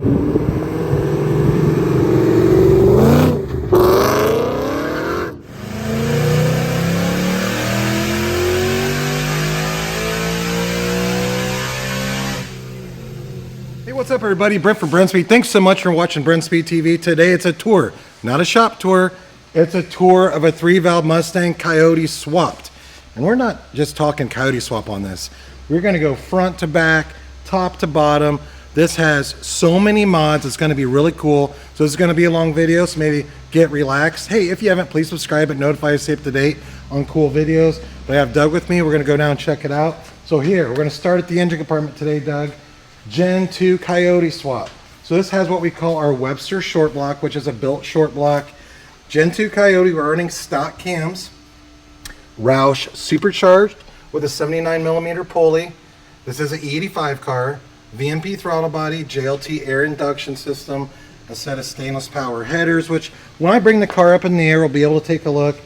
Hey, what's up everybody? Brent from Brenspeed. Thanks so much for watching Brenspeed TV. Today it's a tour, not a shop tour. It's a tour of a 3-valve Mustang Coyote swapped. And we're not just talking Coyote swap on this. We're gonna go front to back, top to bottom. This has so many mods, it's gonna be really cool. So this is gonna be a long video, so maybe get relaxed. Hey, if you haven't, please subscribe and notify us, stay up to date on cool videos. But I have Doug with me, we're gonna go down and check it out. So here, we're gonna start at the engine compartment today, Doug. Gen 2 Coyote swap. So this has what we call our Webster short block, which is a built short block. Gen 2 Coyote, we're running stock cams. Roush Supercharged with a 79mm pulley. This is an E85 car. VMP throttle body, JLT air induction system, a set of stainless power headers, which when I bring the car up in the air, we'll be able to take a look.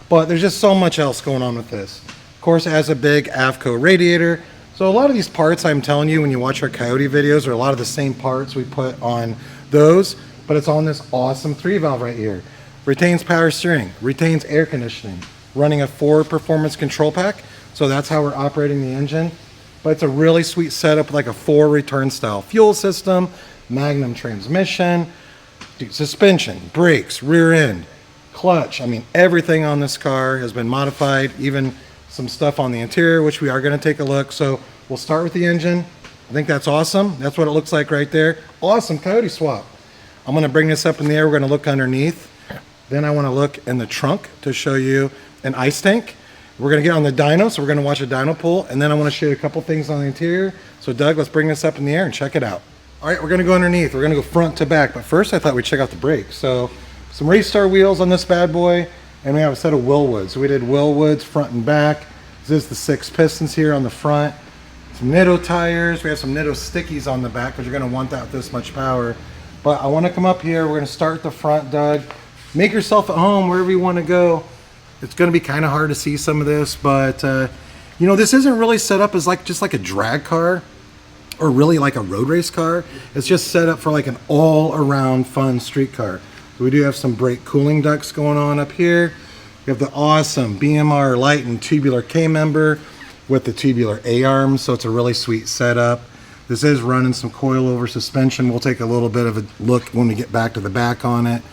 But there's just so much else going on with this. Of course, it has a big AVCO radiator. So a lot of these parts, I'm telling you, when you watch our Coyote videos, are a lot of the same parts we put on those, but it's on this awesome 3-valve right here. Retains power steering, retains air conditioning, running a 4 performance control pack. So that's how we're operating the engine. But it's a really sweet setup, like a 4 return style fuel system, Magnum transmission, suspension, brakes, rear end, clutch. I mean, everything on this car has been modified, even some stuff on the interior, which we are going to take a look. So we'll start with the engine. I think that's awesome. That's what it looks like right there. Awesome Coyote swap. I'm going to bring this up in the air. We're going to look underneath. Then I want to look in the trunk to show you an ice tank. We're going to get on the dyno, so we're going to watch a dyno pull, and then I want to show you a couple things on the interior. So Doug, let's bring this up in the air and check it out. All right, we're going to go underneath. We're going to go front to back, but first I thought we'd check out the brakes. So some Race Star wheels on this bad boy, and we have a set of Willwoods. So we did Willwoods front and back. This is the 6 pistons here on the front. Some Nitto tires. We have some Nitto stickies on the back because you're going to want that with this much power. But I want to come up here. We're going to start at the front, Doug. Make yourself at home wherever you want to go. It's going to be kind of hard to see some of this, but you know, this isn't really set up as just like a drag car or really like a road race car. It's just set up for like an all-around fun street car. So we do have some brake cooling ducts going on up here. We have the awesome BMR light and tubular K-member with the tubular A-arms, so it's a really sweet setup. This is running some coilover suspension. We'll take a little bit of a look when we get back to the back on it.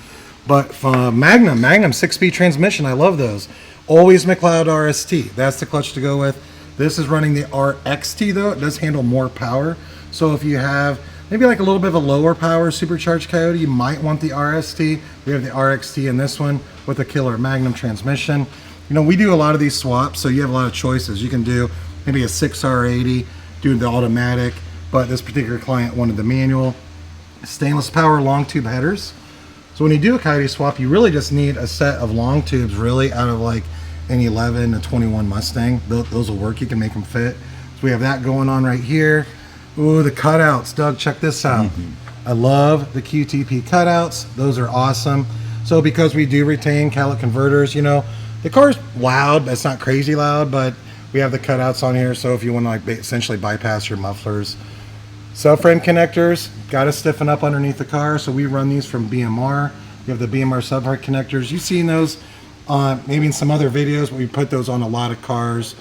But Magnum 6-speed transmission, I love those. Always McLeod RST, that's the clutch to go with. This is running the RXT though, it does handle more power. So if you have maybe like a little bit of a lower power supercharged Coyote, you might want the RST. We have the RXT in this one with a killer Magnum transmission. You know, we do a lot of these swaps, so you have a lot of choices. You can do maybe a 6R80, do the automatic, but this particular client wanted the manual. Stainless power long tube headers. So when you do a Coyote swap, you really just need a set of long tubes, really, out of like an 11 to 21 Mustang. Those will work, you can make them fit. So we have that going on right here. Ooh, the cutouts. Doug, check this out. I love the QTP cutouts. Those are awesome. So because we do retain catalytic converters, you know, the car's loud, but it's not crazy loud, but we have the cutouts on here. So if you want to like essentially bypass your mufflers. Subframe connectors, got to stiffen up underneath the car. So we run these from BMR. You have the BMR subframe connectors. You've seen those maybe in some other videos, but we put those on a lot of cars.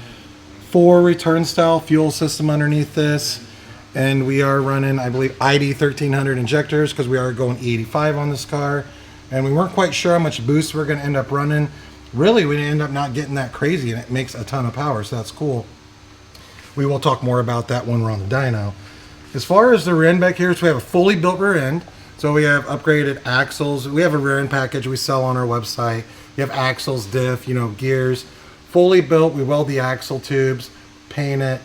4 return style fuel system underneath this. And we are running, I believe, ID 1300 injectors because we are going E85 on this car. And we weren't quite sure how much boost we're going to end up running. Really, we end up not getting that crazy, and it makes a ton of power, so that's cool. We will talk more about that when we're on the dyno. As far as the rear end back here, so we have a fully built rear end. So we have upgraded axles. We have a rear end package we sell on our website. You have axles, diff, you know, gears. Fully built, we weld the axle tubes, paint it,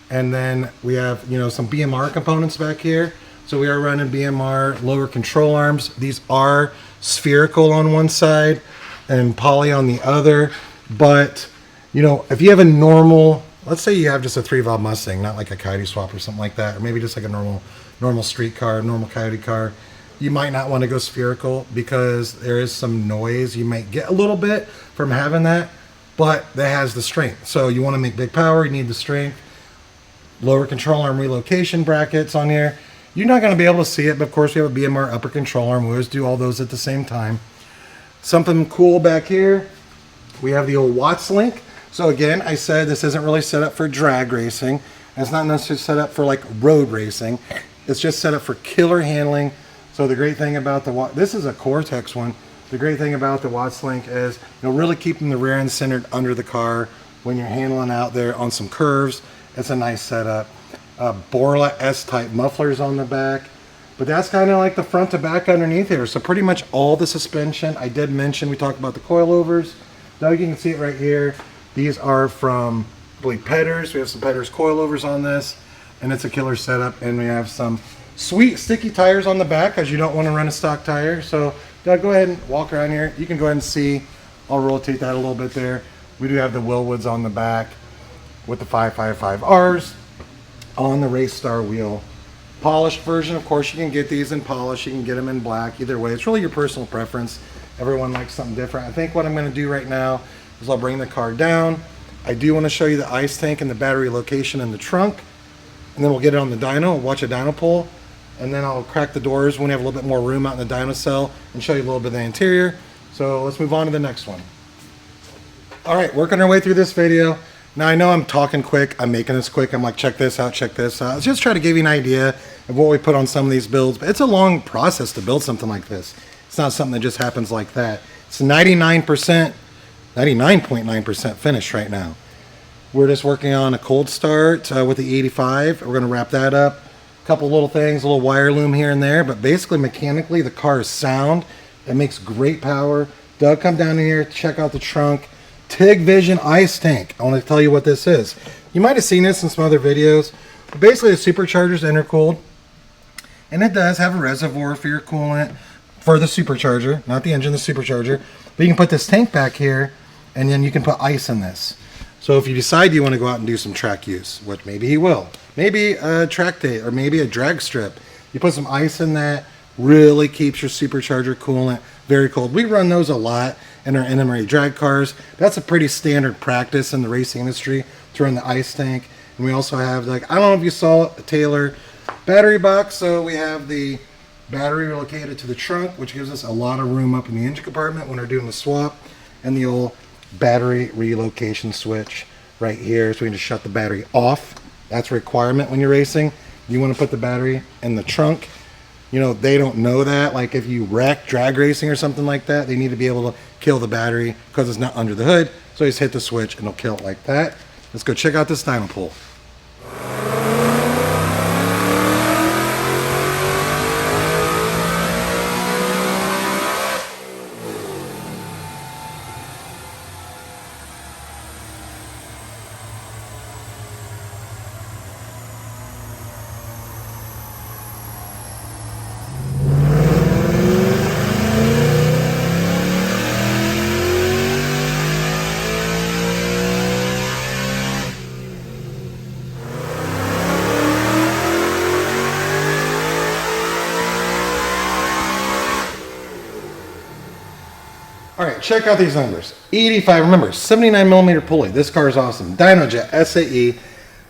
and then we have, you know, some BMR components back here. So we are running BMR lower control arms. These are spherical on one side and poly on the other. But, you know, if you have a normal, let's say you have just a 3-valve Mustang, not like a Coyote swap or something like that, or maybe just like a normal street car, normal Coyote car, you might not want to go spherical because there is some noise you might get a little bit from having that, but that has the strength. So you want to make big power, you need the strength. Lower control arm relocation brackets on here. You're not going to be able to see it, but of course we have a BMR upper control arm. We always do all those at the same time. Something cool back here, we have the old Watts link. So again, I said this isn't really set up for drag racing. It's not necessarily set up for like road racing. It's just set up for killer handling. So the great thing about this is a Cortex one. The great thing about the Watts link is, really keeping the rear end centered under the car when you're handling out there on some curves. It's a nice setup. Borla S-type mufflers on the back. But that's kind of like the front to back underneath here. So pretty much all the suspension. I did mention, we talked about the coilovers. Doug, you can see it right here. These are from, I believe, Petters. We have some Petters coilovers on this, and it's a killer setup. And we have some sweet sticky tires on the back, because you don't want to run a stock tire. So Doug, go ahead and walk around here. You can go ahead and see. I'll rotate that a little bit there. We do have the Willwoods on the back with the 555Rs on the Race Star wheel. Polished version, of course, you can get these in polish. You can get them in black. Either way, it's really your personal preference. Everyone likes something different. I think what I'm going to do right now is I'll bring the car down. I do want to show you the ice tank and the battery location in the trunk, and then we'll get it on the dyno. We'll watch a dyno pull, and then I'll crack the doors when we have a little bit more room out in the dyno cell and show you a little bit of the interior. So let's move on to the next one. All right, working our way through this video. Now I know I'm talking quick, I'm making this quick. I'm like, check this out, check this out. Let's just try to give you an idea of what we put on some of these builds, but it's a long process to build something like this. It's not something that just happens like that. It's 99.9% finished right now. We're just working on a cold start with the 85. We're gonna wrap that up. A couple little things, a little wire loom here and there, but basically mechanically the car is sound. It makes great power. Doug, come down here, check out the trunk. TIG Vision ice tank. I want to tell you what this is. You might have seen this in some other videos. But basically, the Supercharged is intercooled, and it does have a reservoir for your coolant for the supercharger, not the engine, the supercharger. But you can put this tank back here, and then you can put ice in this. So if you decide you want to go out and do some track use, which maybe he will, maybe a track day or maybe a drag strip, you put some ice in that. Really keeps your supercharger coolant very cold. We run those a lot in our NMRA drag cars. That's a pretty standard practice in the racing industry to run the ice tank. And we also have, like, I don't know if you saw it, a Taylor battery box. So we have the battery relocated to the trunk, which gives us a lot of room up in the engine compartment when we're doing the swap, and the old battery relocation switch right here. So we can just shut the battery off. That's a requirement when you're racing. You want to put the battery in the trunk. They don't know that. Like if you wreck drag racing or something like that, they need to be able to kill the battery because it's not under the hood. So you just hit the switch and it'll kill it like that. Let's go check out this dyno pull. All right, check out these numbers. 85, remember, 79 millimeter pulley. This car is awesome. Dynojet SAE,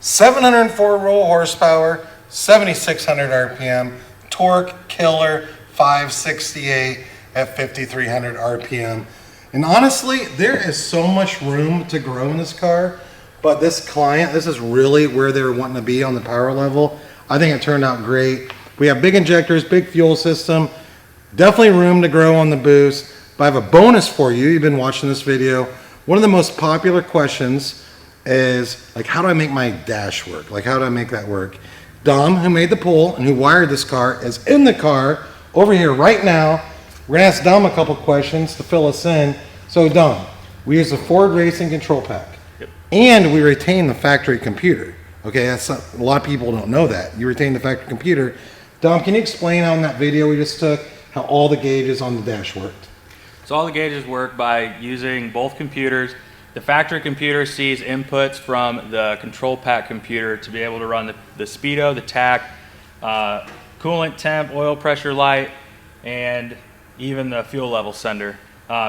704 roll horsepower, 7,600 RPM, torque killer, 568 at 5,300 RPM. And honestly, there is so much room to grow in this car, but this client, this is really where they were wanting to be on the power level. I think it turned out great. We have big injectors, big fuel system, definitely room to grow on the boost. But I have a bonus for you. You've been watching this video. One of the most popular questions is, like, how do I make my dash work? Like, how do I make that work? Dom, who made the pull and who wired this car, is in the car over here right now. We're gonna ask Dom a couple questions to fill us in. So Dom, we use the Ford Racing control pack. Yep. And we retain the factory computer. Okay, that's a lot of people don't know that. You retain the factory computer. Dom, can you explain on that video we just took how all the gauges on the dash worked? So all the gauges work by using both computers. The factory computer sees inputs from the control pack computer to be able to run the speedo, the tach, coolant temp, oil pressure light, and even the fuel level sender.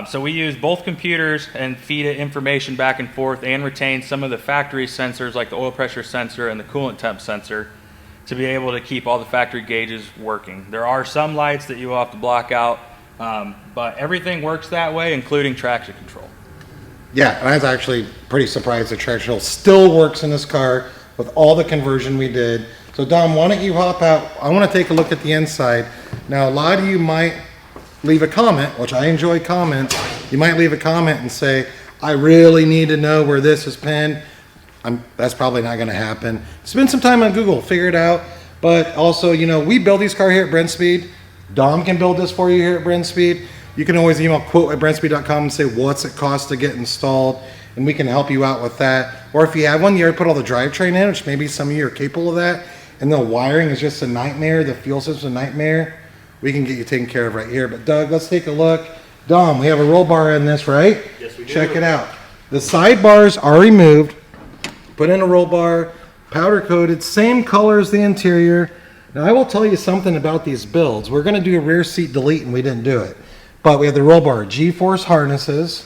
So we use both computers and feed it information back and forth and retain some of the factory sensors like the oil pressure sensor and the coolant temp sensor. to be able to keep all the factory gauges working. There are some lights that you will have to block out, but everything works that way, including traction control. Yeah, and I was actually pretty surprised that traction control still works in this car with all the conversion we did. So Dom, why don't you hop out? I want to take a look at the inside. Now, a lot of you might leave a comment, which I enjoy comments. You might leave a comment and say, I really need to know where this is pinned. That's probably not going to happen. Spend some time on Google, figure it out. But also, you know, we build these cars here at Brenspeed. Dom can build this for you here at Brenspeed. You can always email quote@brenspeed.com and say what's it cost to get installed, and we can help you out with that. Or if you have one, you already put all the drivetrain in, which maybe some of you are capable of that, and the wiring is just a nightmare, the fuel system's a nightmare, we can get you taken care of right here. But Doug, let's take a look. Dom, we have a roll bar in this, right? Yes, we do. Check it out. The sidebars are removed. Put in a roll bar, powder coated, same color as the interior. Now I will tell you something about these builds. We're gonna do a rear seat delete and we didn't do it. But we have the roll bar, G-force harnesses.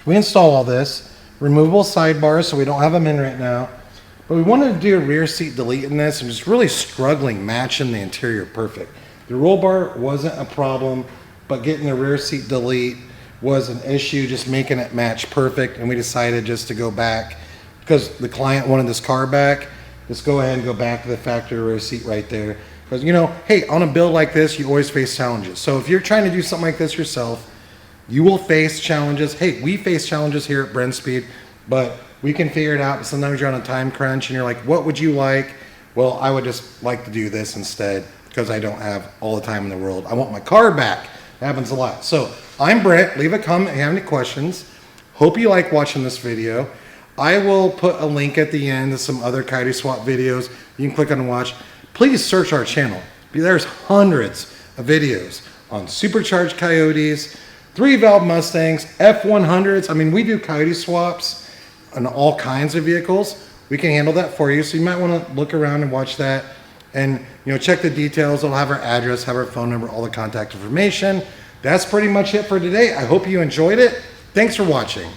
We install all this. Removable sidebars, so we don't have them in right now. But we wanted to do a rear seat delete in this and just really struggling matching the interior perfect. The roll bar wasn't a problem, but getting the rear seat delete was an issue, just making it match perfect. And we decided just to go back because the client wanted this car back. Just go ahead and go back to the factory rear seat right there. Because, you know, hey, on a build like this, you always face challenges. So if you're trying to do something like this yourself, you will face challenges. Hey, we face challenges here at Brenspeed, but we can figure it out. Sometimes you're on a time crunch and you're like, what would you like? Well, I would just like to do this instead because I don't have all the time in the world. I want my car back. It happens a lot. So I'm Brent. Leave a comment if you have any questions. Hope you like watching this video. I will put a link at the end to some other Coyote swap videos. You can click on and watch. Please search our channel. There's hundreds of videos on supercharged Coyotes, 3-valve Mustangs, F100s. I mean, we do Coyote swaps on all kinds of vehicles. We can handle that for you. So you might want to look around and watch that and, you know, check the details. It'll have our address, have our phone number, all the contact information. That's pretty much it for today. I hope you enjoyed it. Thanks for watching.